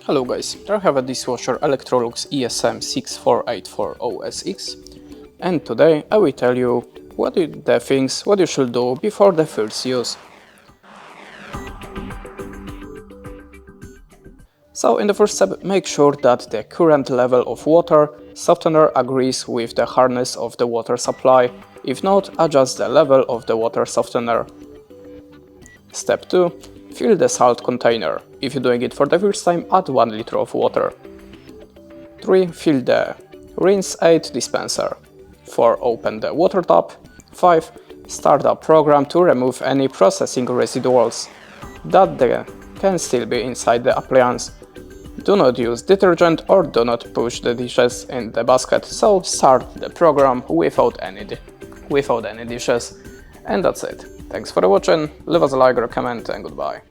Hello guys, I have a dishwasher Electrolux ESM64840SX, and today I will tell you what you should do before the first use. So in the first step, make sure that the current level of water softener agrees with the hardness of the water supply. If not, adjust the level of the water softener. Step 2. Fill the salt container. If you're doing it for the first time, add 1 liter of water. 3. Fill the rinse aid dispenser. 4. Open the water tap. 5. Start a program to remove any processing residuals that can still be inside the appliance. Do not use detergent or do not push the dishes in the basket, so start the program without any dishes. And that's it. Thanks for watching, leave us a like or a comment, and goodbye.